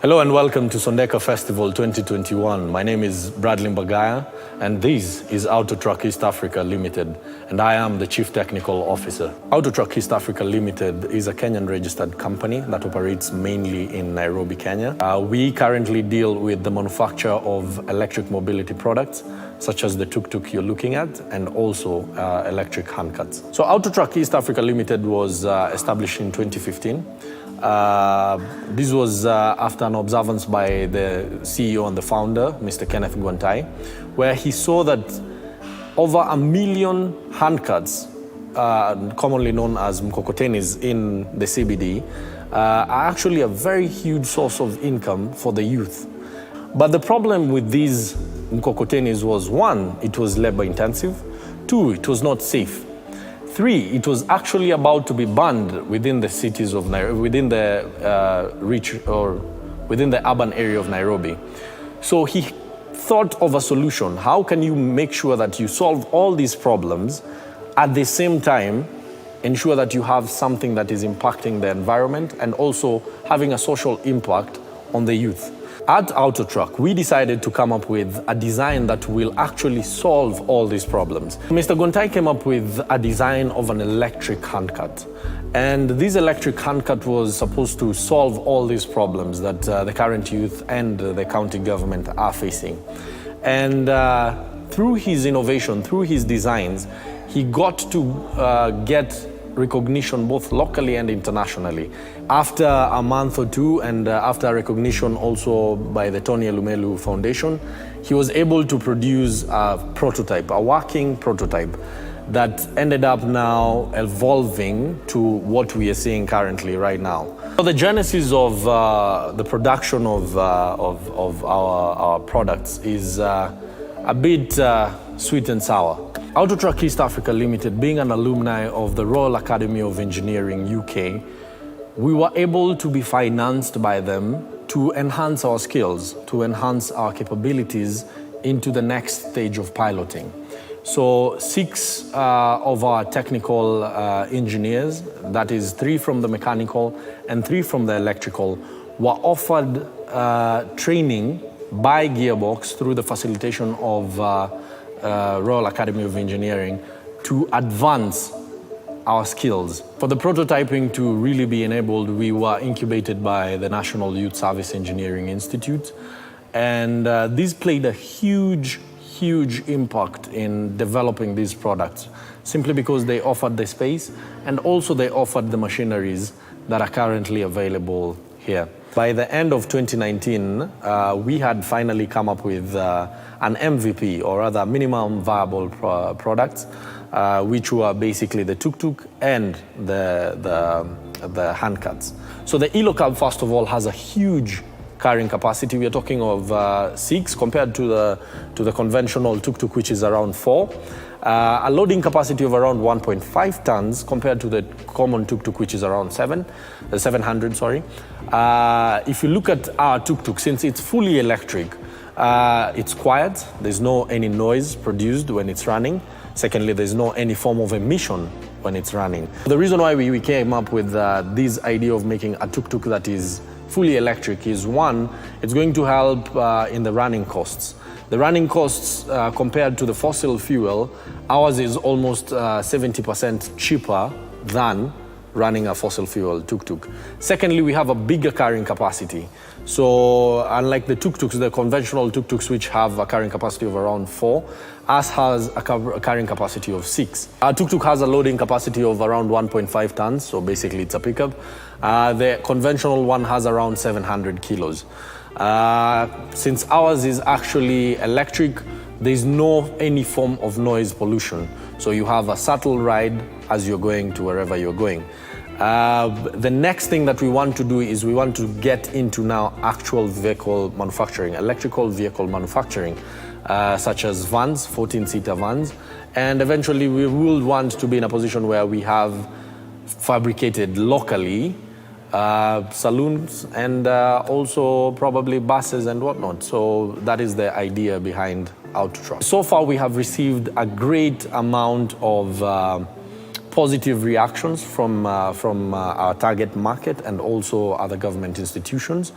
Hello and welcome to Sondeka Festival 2021. My name is Bradley Mbagaya and this is Autotruck East Africa Limited and I am the Chief Technical Officer. Autotruck East Africa Limited is a Kenyan registered company that operates mainly in Nairobi, Kenya. We currently deal with the manufacture of electric mobility products such as the tuk-tuk you're looking at and also electric handcarts. So Autotruck East Africa Limited was established in 2015. This was after an observance by the CEO and the founder, Mr. Kenneth Gwantai, where he saw that over 1 million handcarts, commonly known as mkokotenis in the CBD, are actually a very huge source of income for the youth. But the problem with these mkokotenis was, one, it was labor intensive, two, it was not safe. Three, it was actually about to be banned within the cities of Nairobi, within the within the urban area of Nairobi. So he thought of a solution. How can you make sure that you solve all these problems at the same time, ensure that you have something that is impacting the environment and also having a social impact on the youth? At Autotruck, we decided to come up with a design that will actually solve all these problems. Mr. Gwantai came up with a design of an electric handcart. And this electric handcart was supposed to solve all these problems that the current youth and the county government are facing. And through his innovation, through his designs, he got to get recognition both locally and internationally. After a month or two and after recognition also by the Tony Elumelu Foundation, he was able to produce a prototype, a working prototype that ended up now evolving to what we are seeing currently right now. So the genesis of the production of our products is a bit sweet and sour. Autotruck East Africa Limited, being an alumni of the Royal Academy of Engineering UK, we were able to be financed by them to enhance our skills, to enhance our capabilities into the next stage of piloting. So 6 of our technical engineers, that is 3 from the mechanical and 3 from the electrical, were offered training by Gearbox through the facilitation of Royal Academy of Engineering to advance our skills. For the prototyping to really be enabled, we were incubated by the National Youth Service Engineering Institute, and this played a huge impact in developing these products, simply because they offered the space and also they offered the machineries that are currently available here. By the end of 2019, we had finally come up with an MVP, or rather minimum viable products, which were basically the tuk-tuk and the handcarts. So the e-locab, first of all, has a huge carrying capacity. We are talking of 6 compared to the conventional tuk-tuk, which is around 4. A loading capacity of around 1.5 tons compared to the common tuk-tuk, which is around 700, sorry. If you look at our tuk-tuk, since it's fully electric, it's quiet. There's no any noise produced when it's running. Secondly, there's no any form of emission when it's running. The reason why we came up with this idea of making a tuk-tuk that is fully electric is, one, it's going to help in the running costs. The running costs compared to the fossil fuel, ours is almost 70% cheaper than running a fossil fuel tuk-tuk. Secondly, we have a bigger carrying capacity. So unlike the tuk-tuks, the conventional tuk-tuks, which have a carrying capacity of around 4, ours has a carrying capacity of 6. Our tuk-tuk has a loading capacity of around 1.5 tons, so basically it's a pickup. The conventional one has around 700 kilos. Since ours is actually electric, there's no any form of noise pollution. So you have a subtle ride as you're going to wherever you're going. The next thing that we want to do is we want to get into now actual vehicle manufacturing, electrical vehicle manufacturing, such as vans, 14-seater vans. And eventually we will want to be in a position where we have fabricated locally saloons and also probably buses and whatnot. So that is the idea behind Autotruck. So far we have received a great amount of positive reactions from our target market and also other government institutions.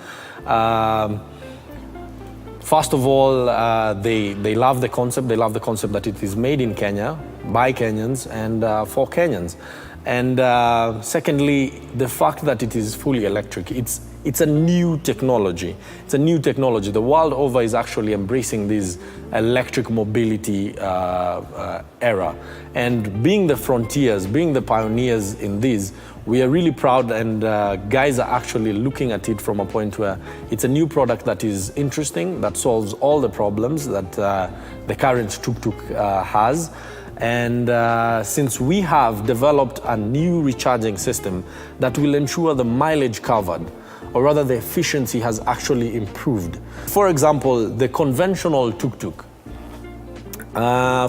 First of all, they love the concept. They love the concept that it is made in Kenya, by Kenyans, and for Kenyans. And secondly, the fact that it is fully electric. It's a new technology. It's a new technology. The world over is actually embracing this electric mobility era. And being the frontiers, being the pioneers in this, we are really proud, and guys are actually looking at it from a point where it's a new product that is interesting, that solves all the problems that the current tuk-tuk has. And since we have developed a new recharging system that will ensure the mileage covered, or rather the efficiency has actually improved. For example, the conventional tuk-tuk,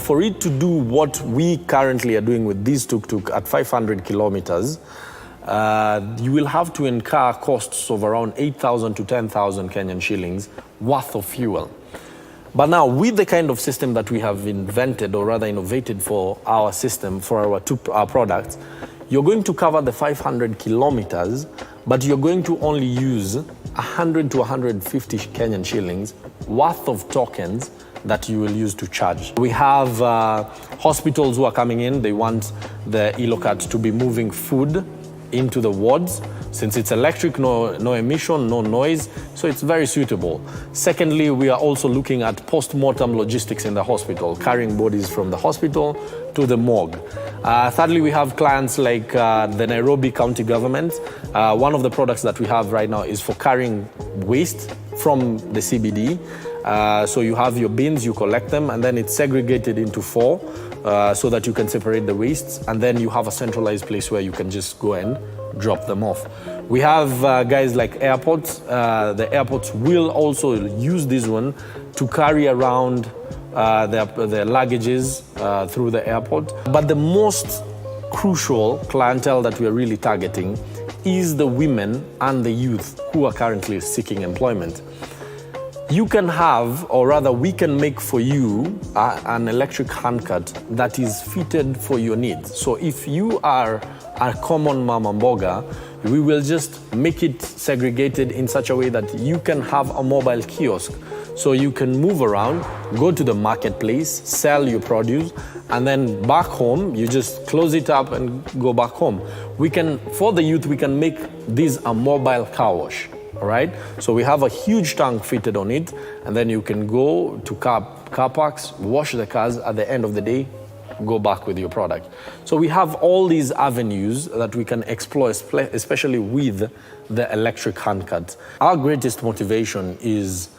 for it to do what we currently are doing with this tuk-tuk at 500 kilometers, you will have to incur costs of around 8,000 to 10,000 Kenyan shillings worth of fuel. But now, with the kind of system that we have invented, or rather innovated for our system, for our products, you're going to cover the 500 kilometers, but you're going to only use 100 to 150 Kenyan shillings worth of tokens that you will use to charge. We have hospitals who are coming in. They want the e-locat to be moving food into the wards. Since it's electric, no emission, no noise, so it's very suitable. Secondly, we are also looking at post-mortem logistics in the hospital, carrying bodies from the hospital to the morgue. Thirdly, we have clients like the Nairobi County government. One of the products that we have right now is for carrying waste from the CBD. So you have your bins, you collect them, and then it's segregated into 4 so that you can separate the wastes, and then you have a centralized place where you can just go and drop them off. We have guys like airports. The airports will also use this one to carry around their luggages through the airport. But the most crucial clientele that we are really targeting is the women and the youth who are currently seeking employment. You can have, or rather we can make for you an electric handcut that is fitted for your needs. So if you are a common mama mboga, we will just make it segregated in such a way that you can have a mobile kiosk. So you can move around, go to the marketplace, sell your produce, and then back home, you just close it up and go back home. For the youth, we can make this a mobile car wash. All right, so we have a huge tank fitted on it, and then you can go to car parks, wash the cars, at the end of the day, go back with your product. So we have all these avenues that we can explore, especially with the electric handcut. Our greatest motivation is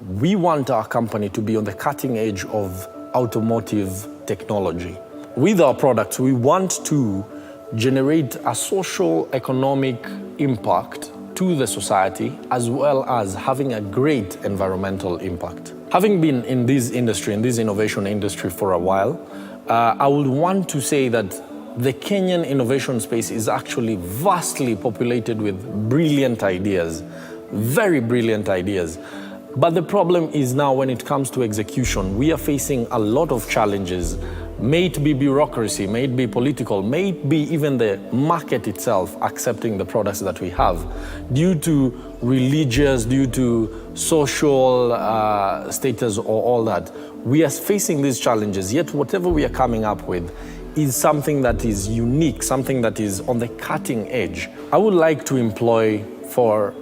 we want our company to be on the cutting edge of automotive technology. With our products, we want to generate a social economic impact to the society, as well as having a great environmental impact. Having been in this industry, in this innovation industry for a while, I would want to say that the Kenyan innovation space is actually vastly populated with brilliant ideas, very brilliant ideas. But the problem is now when it comes to execution, we are facing a lot of challenges. May it be bureaucracy, may it be political, may it be even the market itself accepting the products that we have. Due to religious, due to social status or all that, we are facing these challenges, yet whatever we are coming up with is something that is unique, something that is on the cutting edge. I would like to employ for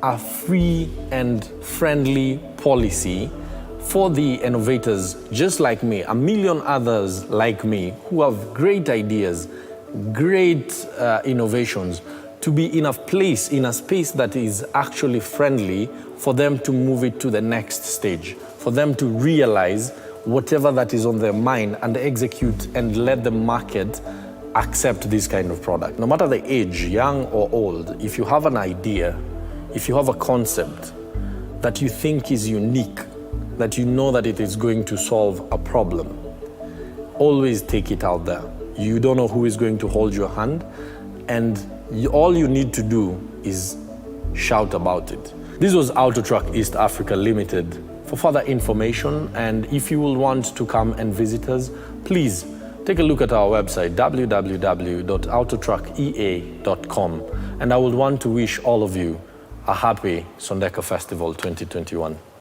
a free and friendly policy for the innovators just like me, a million others like me who have great ideas, great innovations, to be in a place, in a space that is actually friendly for them to move it to the next stage, for them to realize whatever that is on their mind and execute and let the market accept this kind of product. No matter the age, young or old, if you have an idea, if you have a concept that you think is unique, that you know that it is going to solve a problem, always take it out there. You don't know who is going to hold your hand, and all you need to do is shout about it. This was Autotruck East Africa Limited. For further information, and if you will want to come and visit us, please take a look at our website, www.autotruckea.com. And I would want to wish all of you a happy Sondeka Festival 2021.